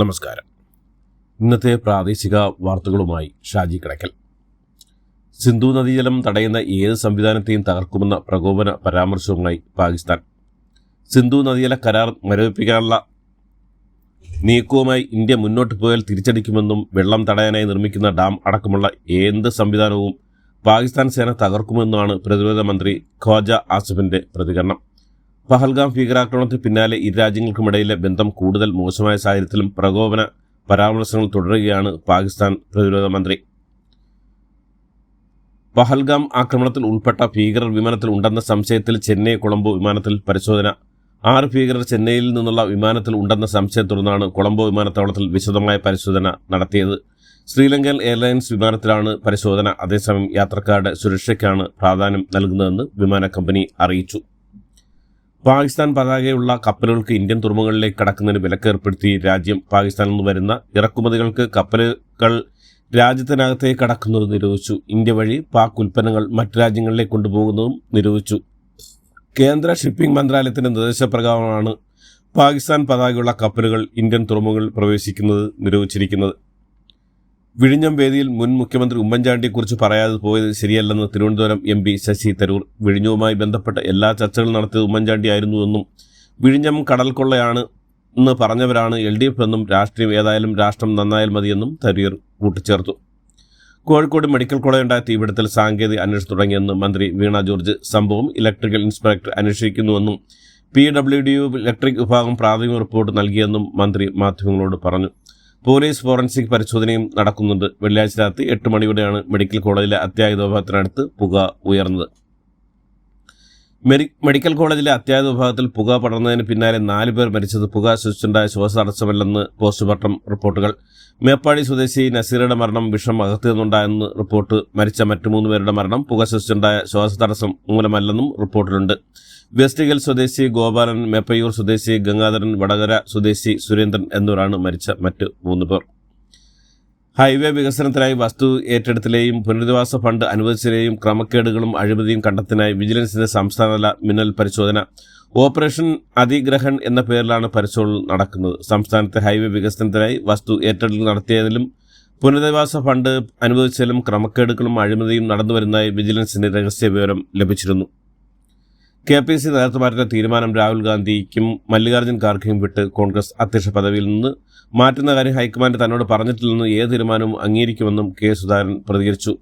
നമസ്കാരം. ഇന്നത്തെ പ്രാദേശിക വാർത്തകളുമായി ഷാജി കിടക്കൽ. സിന്ധു നദീജലം തടയുന്ന ഏത് സംവിധാനത്തെയും തകർക്കുമെന്ന പ്രകോപന പരാമർശവുമായി പാകിസ്ഥാൻ. സിന്ധു നദീജല കരാർ മരവിപ്പിക്കാനുള്ള നീക്കവുമായി ഇന്ത്യ മുന്നോട്ട് പോയാൽ തിരിച്ചടിക്കുമെന്നും വെള്ളം തടയാനായി നിർമ്മിക്കുന്ന ഡാം അടക്കമുള്ള എന്ത് സംവിധാനവും പാകിസ്ഥാൻ സേന തകർക്കുമെന്നാണ് പ്രതിരോധ മന്ത്രി ഖ്വാജ ആസിഫിന്റെ പ്രതികരണം. പഹൽഗാം ഭീകരാക്രമണത്തിന് പിന്നാലെ ഇരു രാജ്യങ്ങൾക്കുമിടയിലെ ബന്ധം കൂടുതൽ മോശമായ സാഹചര്യത്തിലും പ്രകോപന പരാമർശങ്ങൾ തുടരുകയാണ് പാകിസ്ഥാൻ പ്രതിരോധ മന്ത്രി. പഹൽഗാം ആക്രമണത്തിൽ ഉൾപ്പെട്ട ഭീകരർ വിമാനത്തിൽ ഉണ്ടെന്ന സംശയത്തിൽ ചെന്നൈ കൊളംബോ വിമാനത്തിൽ പരിശോധന. 6 ഭീകരർ ചെന്നൈയിൽ നിന്നുള്ള വിമാനത്തിൽ ഉണ്ടെന്ന സംശയം തുടർന്നാണ് കൊളംബോ വിമാനത്താവളത്തിൽ വിശദമായ പരിശോധന നടത്തിയത്. ശ്രീലങ്കൻ എയർലൈൻസ് വിമാനത്തിലാണ് പരിശോധന. അതേസമയം യാത്രക്കാരുടെ സുരക്ഷയ്ക്കാണ് പ്രാധാന്യം നൽകുന്നതെന്ന് വിമാന കമ്പനി അറിയിച്ചു. പാകിസ്ഥാൻ പതാകയുള്ള കപ്പലുകൾക്ക് ഇന്ത്യൻ തുറമുഖങ്ങളിലേക്ക് കടക്കുന്നതിന് വിലക്കേർപ്പെടുത്തി രാജ്യം. പാകിസ്ഥാനിൽ നിന്ന് വരുന്ന ഇറക്കുമതികൾക്ക് കപ്പലുകൾ രാജ്യത്തിനകത്തേക്ക് കടക്കുന്നത് നിരോധിച്ചു. ഇന്ത്യ വഴി പാക് ഉൽപ്പന്നങ്ങൾ മറ്റ് രാജ്യങ്ങളിലേക്ക് കൊണ്ടുപോകുന്നതും നിരോധിച്ചു. കേന്ദ്ര ഷിപ്പിംഗ് മന്ത്രാലയത്തിന്റെ നിർദ്ദേശപ്രകാരമാണ് പാകിസ്ഥാൻ പതാകയുള്ള കപ്പലുകൾ ഇന്ത്യൻ തുറമുഖങ്ങളിൽ പ്രവേശിക്കുന്നത് നിരോധിച്ചിരിക്കുന്നത്. വിഴിഞ്ഞം വേദിയിൽ മുൻ മുഖ്യമന്ത്രി ഉമ്മൻചാണ്ടിയെക്കുറിച്ച് പറയാതെ പോയത് ശരിയല്ലെന്ന് തിരുവനന്തപുരം MP ശശി തരൂർ. വിഴിഞ്ഞവുമായി ബന്ധപ്പെട്ട എല്ലാ ചർച്ചകളും നടത്തിയത് ഉമ്മൻചാണ്ടിയായിരുന്നുവെന്നും വിഴിഞ്ഞം കടൽക്കൊള്ളയാണ് എന്ന് പറഞ്ഞവരാണ് LDF എന്നും രാഷ്ട്രീയം ഏതായാലും രാഷ്ട്രം നന്നായാൽ മതിയെന്നും തരൂർ കൂട്ടിച്ചേർത്തു. കോഴിക്കോട് മെഡിക്കൽ കോളേജുണ്ടായ തീപിടുത്തൽ സാങ്കേതിക അന്വേഷണം തുടങ്ങിയെന്ന് മന്ത്രി വീണ ജോർജ്. സംഭവം ഇലക്ട്രിക്കൽ ഇൻസ്പെക്ടർ അന്വേഷിക്കുന്നുവെന്നും PWDU ഇലക്ട്രിക് വിഭാഗം പ്രാഥമിക റിപ്പോർട്ട് നൽകിയെന്നും മന്ത്രി മാധ്യമങ്ങളോട് പറഞ്ഞു. പോലീസ് ഫോറൻസിക് പരിശോധനയും നടക്കുന്നുണ്ട്. വെള്ളിയാഴ്ച രാത്രി 8 മണിയോടെയാണ് മെഡിക്കൽ കോളേജിലെ അത്യാഹിത വിഭാഗത്തിനടുത്ത് പുക ഉയർന്നത്. മെഡിക്കൽ കോളേജിലെ അത്യാഹിത വിഭാഗത്തിൽ പുക പടർന്നതിന് പിന്നാലെ 4 പേർ മരിച്ചത് പുക ശ്വസിച്ചുണ്ടായ ശ്വാസതടസ്സമല്ലെന്ന് പോസ്റ്റ്മോർട്ടം റിപ്പോർട്ടുകൾ. മേപ്പാടി സ്വദേശി നസീറുടെ മരണം വിഷം അകത്തുനിന്നുണ്ടായെന്ന് റിപ്പോർട്ട്. മരിച്ച മറ്റ് 3 പേരുടെ മരണം പുക ശ്വസിച്ചുണ്ടായ ശ്വാസതടസ്സം മൂലമല്ലെന്നും റിപ്പോർട്ടിലുണ്ട്. വെസ്റ്റ് ഹിൽ സ്വദേശി ഗോപാലൻ, മേപ്പയൂർ സ്വദേശി ഗംഗാധരൻ, വടകര സ്വദേശി സുരേന്ദ്രൻ എന്നിവരാണ് മരിച്ച മറ്റ് 3 പേർ. ഹൈവേ വികസനത്തിനായി വസ്തു ഏറ്റെടുത്തിലെയും പുനരധിവാസ ഫണ്ട് അനുവദിച്ചതിലെയും ക്രമക്കേടുകളും അഴിമതിയും കണ്ടെത്താനായി വിജിലൻസിന്റെ സംസ്ഥാനതല മിന്നൽ പരിശോധന. ഓപ്പറേഷൻ അധിഗ്രഹൺ എന്ന പേരിലാണ് പരിശോധന നടക്കുന്നത്. സംസ്ഥാനത്തെ ഹൈവേ വികസനത്തിനായി വസ്തു ഏറ്റെടുക്കൽ നടത്തിയതിലും പുനരധിവാസ ഫണ്ട് അനുവദിച്ചതിലും ക്രമക്കേടുകളും അഴിമതിയും നടന്നുവരുന്നതായി വിജിലൻസിന്റെ രഹസ്യ വിവരം ലഭിച്ചിരുന്നു. KPC നേതൃത്വമാറ്റ തീരുമാനം രാഹുൽ ഗാന്ധിക്കും മല്ലികാർജ്ജുൻ ഖാർഗെയും വിട്ട് കോൺഗ്രസ് അധ്യക്ഷ പദവിയിൽ നിന്ന് മാറ്റുന്ന കാര്യം ഹൈക്കമാൻഡ് തന്നോട് പറഞ്ഞിട്ടില്ലെന്ന് ഏത് തീരുമാനവും അംഗീകരിക്കുമെന്നും K. സുധാകരൻ പ്രതികരിച്ചു.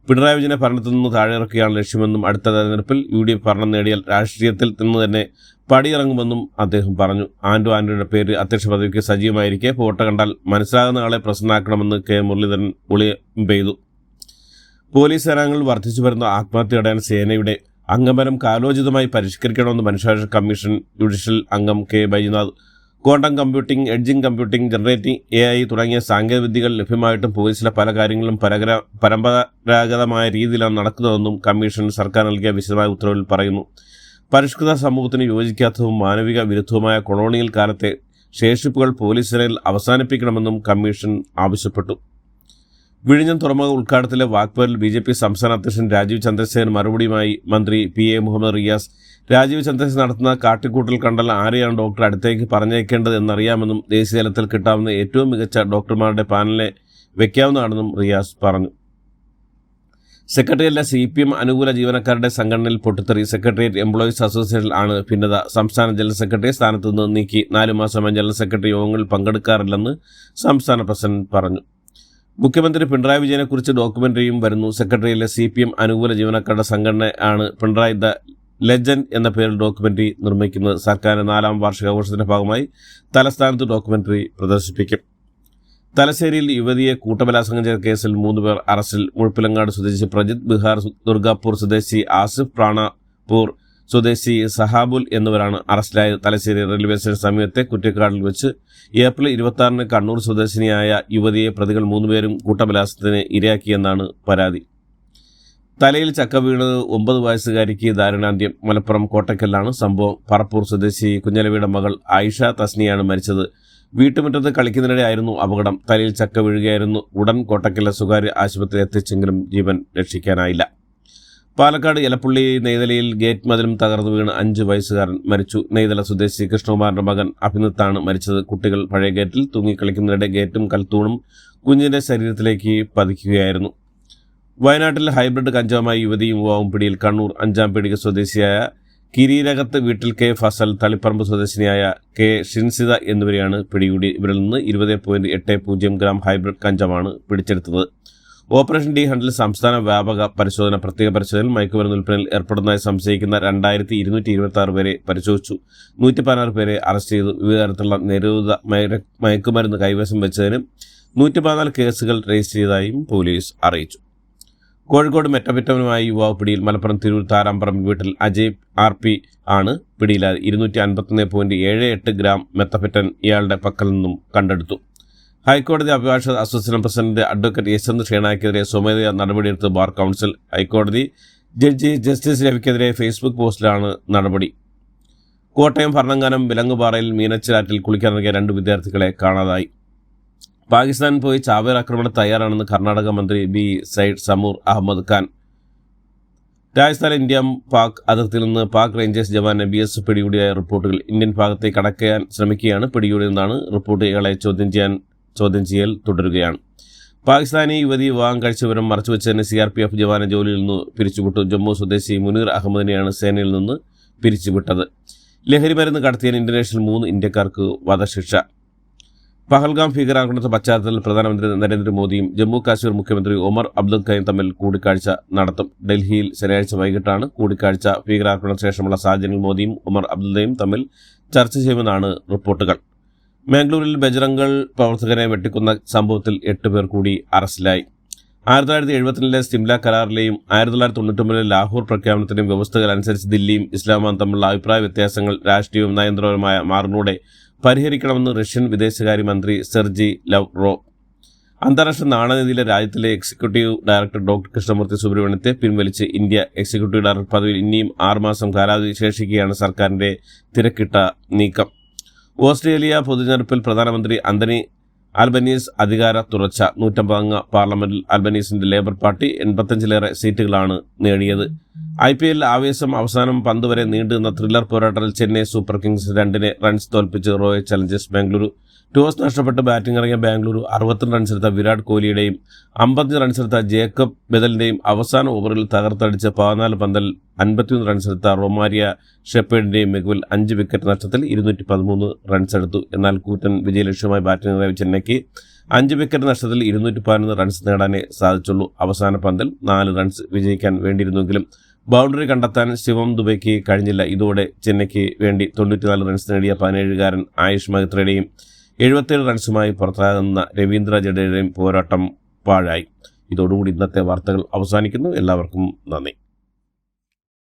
പിണറായി വിജയനെ ഭരണത്തിൽ നിന്ന് താഴെയിറക്കുകയാണ് ലക്ഷ്യമെന്നും അടുത്ത തെരഞ്ഞെടുപ്പിൽ UDF ഭരണം നേടിയാൽ രാഷ്ട്രീയത്തിൽ നിന്ന് തന്നെ പടിയിറങ്ങുമെന്നും അദ്ദേഹം പറഞ്ഞു. ആന്റണിയുടെ പേര് അധ്യക്ഷ പദവിക്ക് സജീവമായിരിക്കെ ഫോട്ടോ കണ്ടാൽ മനസ്സിലാകുന്ന ആളെ പ്രസന്നാക്കണമെന്ന് K. മുരളീധരൻ ഉളിയം പെയ്തു. പോലീസ് സേനാംഗങ്ങൾ വർദ്ധിച്ചു വരുന്ന ആത്മഹത്യ തടയാൻ സേനയുടെ അംഗബലം കാലോചിതമായി പരിഷ്കരിക്കണമെന്ന് മനുഷ്യാവകാശ കമ്മീഷൻ ജുഡീഷ്യൽ അംഗം K. Baijunath. Quantum computing, edging computing, generative AI തുടങ്ങിയ സാങ്കേതികവിദ്യകൾ ലഭ്യമായിട്ടും പോലീസിലെ പല കാര്യങ്ങളും പരമ്പരാഗതമായ രീതിയിലാണ് നടക്കുന്നതെന്നും കമ്മീഷൻ സർക്കാർ നൽകിയ വിശദമായ ഉത്തരവിൽ പറയുന്നു. പരിഷ്കൃത സമൂഹത്തിന് യോജിക്കാത്തതും മാനവിക വിരുദ്ധവുമായ കൊളോണിയൽ കാലത്തെ ശേഷിപ്പുകൾ പോലീസ് സേനയിൽ അവസാനിപ്പിക്കണമെന്നും കമ്മീഷൻ ആവശ്യപ്പെട്ടു. വിഴിഞ്ഞം തുറമുഖ ഉദ്ഘാടനത്തിലെ വാക്പോരിൽ BJP സംസ്ഥാന അധ്യക്ഷൻ രാജീവ് ചന്ദ്രശേഖരൻ മറുപടിയുമായി മന്ത്രി PA മുഹമ്മദ് റിയാസ്. രാജീവ് ചന്ദ്രശേഖരൻ നടത്തുന്ന കാട്ടിക്കൂട്ടൽ കണ്ടാൽ ആരെയാണ് ഡോക്ടർ അടുത്തേക്ക് പറഞ്ഞേക്കേണ്ടത് എന്നറിയാമെന്നും ദേശീയ തലത്തിൽ കിട്ടാവുന്ന ഏറ്റവും മികച്ച ഡോക്ടർമാരുടെ പാനലിനെ വെക്കാവുന്നതാണെന്നും റിയാസ് പറഞ്ഞു. സെക്രട്ടേറിയറ്റിലെ CPM അനുകൂല ജീവനക്കാരുടെ സംഘടനയിൽ പൊട്ടിത്തെറി. സെക്രട്ടേറിയറ്റ് എംപ്ലോയീസ് അസോസിയേഷൻ ആണ് ഭിന്നത. സംസ്ഥാന ജനറൽ സെക്രട്ടറി സ്ഥാനത്ത് നിന്ന് നീക്കി. 4 മാസമായി ജനറൽ സെക്രട്ടറി യോഗങ്ങളിൽ പങ്കെടുക്കാറില്ലെന്ന് സംസ്ഥാന പ്രസിഡന്റ് പറഞ്ഞു. മുഖ്യമന്ത്രി പിണറായി വിജയനെക്കുറിച്ച് ഡോക്യുമെന്ററിയും വരുന്നു. സെക്രട്ടറിയിലെ CPM അനുകൂല ജീവനക്കാരുടെ സംഘടന ആണ് പിണറായി ദ ലെജൻഡ് എന്ന പേരിൽ ഡോക്യുമെന്ററി നിർമ്മിക്കുന്നത്. സർക്കാരിന്റെ 4ാം വാർഷികാഘോഷത്തിന്റെ ഭാഗമായി തലസ്ഥാനത്ത് ഡോക്യുമെന്ററി പ്രദർശിപ്പിക്കും. തലശ്ശേരിയിൽ യുവതിയെ കൂട്ടബലാത്സംഗം ചെയ്ത കേസിൽ 3 പേർ അറസ്റ്റിൽ. മുഴപ്പിലങ്ങാട് സ്വദേശി പ്രജിത്, ബിഹാർ ദുർഗാപൂർ സ്വദേശി ആസിഫ്, പ്രാണപൂർ സ്വദേശി സഹാബുൽ എന്നിവരാണ് അറസ്റ്റിലായത്. തലശ്ശേരി റെയിൽവേ സ്റ്റേഷൻ സമീപത്തെ കുറ്റിക്കാടിൽ വെച്ച് ഏപ്രിൽ 26-ന് കണ്ണൂർ സ്വദേശിനിയായ യുവതിയെ പ്രതികൾ 3 പേരും കൂട്ടബലാത്സംഗത്തിന് ഇരയാക്കിയെന്നാണ് പരാതി. തലയിൽ ചക്ക വീണ് 9 വയസ്സുകാരിക്ക് ദാരുണാന്ത്യം. മലപ്പുറം കോട്ടക്കലിലാണ് സംഭവം. പറപ്പൂർ സ്വദേശി കുഞ്ഞലവിയുടെ മകൾ ആയിഷ തസ്നിയാണ് മരിച്ചത്. വീട്ടുമുറ്റത്ത് കളിക്കുന്നതിനിടെയായിരുന്നു അപകടം. തലയിൽ ചക്ക വീഴുകയായിരുന്നു. ഉടൻ കോട്ടക്കലിലെ സ്വകാര്യ ആശുപത്രിയിൽ എത്തിച്ചെങ്കിലും ജീവൻ രക്ഷിക്കാനായില്ല. പാലക്കാട് എലപ്പുള്ളി നെയ്തലയിൽ ഗേറ്റ് മതിലും തകർന്നു വീണ് 5 വയസ്സുകാരൻ മരിച്ചു. നെയ്തല സ്വദേശി കൃഷ്ണകുമാറിന്റെ മകൻ അഭിനത്താണ് മരിച്ചത്. കുട്ടികൾ പഴയ ഗേറ്റിൽ തൂങ്ങിക്കളിക്കുന്നതിനിടെ ഗേറ്റും കൽത്തൂണും കുഞ്ഞിന്റെ ശരീരത്തിലേക്ക് പതിക്കുകയായിരുന്നു. വയനാട്ടിൽ ഹൈബ്രിഡ് കഞ്ചാവുമായി യുവതിയും യുവാവും പിടിയിൽ. കണ്ണൂർ 5-ാം പീടിക സ്വദേശിയായ കിരീരകത്ത് വീട്ടിൽ കെ ഫസൽ, തളിപ്പറമ്പ് സ്വദേശിനിയായ കെ ഷിൻസിത എന്നിവരെയാണ് പിടികൂടി. ഇവരിൽ നിന്ന് 20.80 ഗ്രാം ഹൈബ്രിഡ് കഞ്ചാവാണ് പിടിച്ചെടുത്തത്. ഓപ്പറേഷൻ ഡി ഹണ്ടിൽ സംസ്ഥാന വ്യാപക പരിശോധന. പ്രത്യേക പരിശോധനയിൽ മയക്കുമരുന്ന് വിൽപ്പനയിൽ ഏർപ്പെടുന്നതായി സംശയിക്കുന്ന 2226 പേരെ പരിശോധിച്ചു. 116 പേരെ അറസ്റ്റ് ചെയ്തു. വിവിധ തരത്തിലുള്ള നിരോധിത മയക്കുമരുന്ന് കൈവശം വെച്ചതിന് 114 കേസുകൾ രജിസ്റ്റർ ചെയ്തതായും പോലീസ് അറിയിച്ചു. കോഴിക്കോട് മെറ്റപെറ്റവനുമായി യുവാവ് പിടിയിൽ. മലപ്പുറം തിരൂർ താരാമ്പറമ്പ് വീട്ടിൽ അജയ് RP ആണ് പിടിയിലായത്. 251.78 ഗ്രാം മെത്തഫെറ്റൻ ഇയാളുടെ പക്കൽ നിന്നും കണ്ടെടുത്തു. ഹൈക്കോടതി അഭിഭാഷക അസോസിയേഷൻ പ്രസിഡന്റ് അഡ്വക്കേറ്റ് യശ്വന്ത് ഷേണായ്ക്കെതിരെ സ്വമേധയാ നടപടിയെടുത്ത് ബാർ കൗൺസിൽ. ഹൈക്കോടതി ജഡ്ജി ജസ്റ്റിസ് രവിക്കെതിരെ ഫേസ്ബുക്ക് പോസ്റ്റിലാണ് നടപടി. കോട്ടയം ഭരണങ്ങാനം വിലങ്ങുപാറയിൽ മീനച്ചിലാറ്റിൽ കുളിക്കാനിറങ്ങിയ 2 വിദ്യാർത്ഥികളെ കാണാതായി. പാകിസ്ഥാൻ പോയി ചാവേർ ആക്രമണം തയ്യാറാണെന്ന് കർണാടക മന്ത്രി ബി സൈഡ് സമൂർ അഹമ്മദ് ഖാൻ. രാജസ്ഥാൻ ഇന്ത്യ പാക് അതിർത്തിയിൽ നിന്ന് പാക് റേഞ്ചേഴ്സ് ജവാനെ BSF പിടികൂടിയായ റിപ്പോർട്ടുകൾ. ഇന്ത്യൻ ഭാഗത്തേക്ക് കടക്കാൻ ശ്രമിക്കുകയാണ് പിടികൂടിയെന്നാണ് റിപ്പോർട്ട്. ഇയാളെ ചോദ്യം ചെയ്യൽ തുടരുകയാണ്. പാകിസ്ഥാനി യുവതി വിവാഹം കഴിച്ച വിവരം മറച്ചുവെച്ചതിന് CRPF ജവാനെ ജോലിയിൽ നിന്ന് പിരിച്ചുവിട്ടു. ജമ്മു സ്വദേശി മുനീർ അഹമ്മദിനെയാണ് സേനയിൽ നിന്ന് പിരിച്ചുവിട്ടത്. ലഹരിമരുന്ന് കടത്തിയതിന് ഇന്തോനേഷ്യയിൽ 3 ഇന്ത്യക്കാർക്ക് വധശിക്ഷ. പഹൽഗാം ഭീകരാക്രമണത്തിന്റെ പശ്ചാത്തലത്തിൽ പ്രധാനമന്ത്രി നരേന്ദ്രമോദിയും ജമ്മു കാശ്മീർ മുഖ്യമന്ത്രി ഒമർ അബ്ദുൽ ഖയും തമ്മിൽ കൂടിക്കാഴ്ച നടത്തും. ഡൽഹിയിൽ ശനിയാഴ്ച വൈകിട്ടാണ് കൂടിക്കാഴ്ച. ഭീകരാക്രമണ ശേഷമുള്ള സാഹചര്യങ്ങൾ മോദിയും ഒമർ അബ്ദുല്ലയും തമ്മിൽ ചർച്ച ചെയ്യുമെന്നാണ് റിപ്പോർട്ടുകൾ. മാംഗ്ലൂരിൽ ബജ്റംഗൾ പ്രവർത്തകരെ വെട്ടിക്കൊന്ന സംഭവത്തിൽ 8 പേർ കൂടി അറസ്റ്റിലായി. 1972 സിംല കരാറിലെയും 1999 ലാഹോർ പ്രഖ്യാപനത്തിന്റെയും വ്യവസ്ഥകൾ അനുസരിച്ച് ദില്ലിയും ഇസ്ലാമാബാദും തമ്മിലുള്ള അഭിപ്രായ വ്യത്യാസങ്ങൾ രാഷ്ട്രീയവും നയതന്ത്രപരമായ മാറിലൂടെ പരിഹരിക്കണമെന്ന് റഷ്യൻ വിദേശകാര്യമന്ത്രി സെർജി ലവ്റോവ്. അന്താരാഷ്ട്ര നാണയനിധിയിലെ രാജ്യത്തിലെ എക്സിക്യൂട്ടീവ് ഡയറക്ടർ ഡോക്ടർ കൃഷ്ണമൂർത്തി സുബ്രഹ്മണ്യത്തെ പിൻവലിച്ച് ഇന്ത്യ എക്സിക്യൂട്ടീവ് ഡയറക്ടർ പദവിയിൽ ഇനിയും 6 മാസം കാലാവധി ശേഷിക്കുകയാണ് സർക്കാരിന്റെ തിരക്കിട്ട നീക്കം. ഓസ്ട്രേലിയ പൊതുതെരഞ്ഞെടുപ്പിൽ പ്രധാനമന്ത്രി ആന്റണി ആൽബനീസ് അധികാര തുടർച്ച. 150 അംഗ പാർലമെന്റിൽ ആൽബനീസിന്റെ ലേബർ പാർട്ടി 85-ലേറെ സീറ്റുകളാണ് നേടിയത്. IPL ആവേശം അവസാനം പന്ത് വരെ നീണ്ടുനിന്ന ത്രില്ലർ പോരാട്ടത്തിൽ ചെന്നൈ സൂപ്പർ കിങ്സ് 2 റൺസ് തോൽപ്പിച്ച് റോയൽ ചലഞ്ചേഴ്സ് ബാംഗ്ലൂരു. ടോസ് നഷ്ടപ്പെട്ട് ബാറ്റിംഗ് ഇറങ്ങിയ ബാംഗ്ലൂരു 62 റൺസെടുത്ത വിരാട് കോഹ്ലിയുടെയും 55 റൺസെടുത്ത ജേക്കബ് ബെദലിന്റെയും അവസാന ഓവറിൽ തകർത്തടിച്ച് 14 പന്തിൽ 51 റൺസെടുത്ത റൊമാരിയ ഷെപ്പേർഡിന്റെയും മികവിൽ 5 വിക്കറ്റ് നഷ്ടത്തിൽ 213 റൺസെടുത്തു. എന്നാൽ കൂറ്റൻ വിജയലക്ഷ്യമായി ബാറ്റിംഗ് ഇറങ്ങിയ ചെന്നൈക്ക് 5 വിക്കറ്റ് നഷ്ടത്തിൽ 211 റൺസ് നേടാനേ സാധിച്ചുള്ളൂ. അവസാന പന്തിൽ 4 റൺസ് വിജയിക്കാൻ വേണ്ടിയിരുന്നെങ്കിലും ബൗണ്ടറി കണ്ടെത്താൻ ശിവം ദുബൈക്ക് കഴിഞ്ഞില്ല. ഇതോടെ ചെന്നൈക്ക് വേണ്ടി 94 റൺസ് നേടിയ 17-കാരൻ ആയുഷ് മൈത്രയുടെയും 77 റൺസുമായി പുറത്താകുന്ന രവീന്ദ്ര ജഡേജയുടെയും പോരാട്ടം പാഴായി. ഇതോടുകൂടി ഇന്നത്തെ വാർത്തകൾ അവസാനിക്കുന്നു. എല്ലാവർക്കും നന്ദി.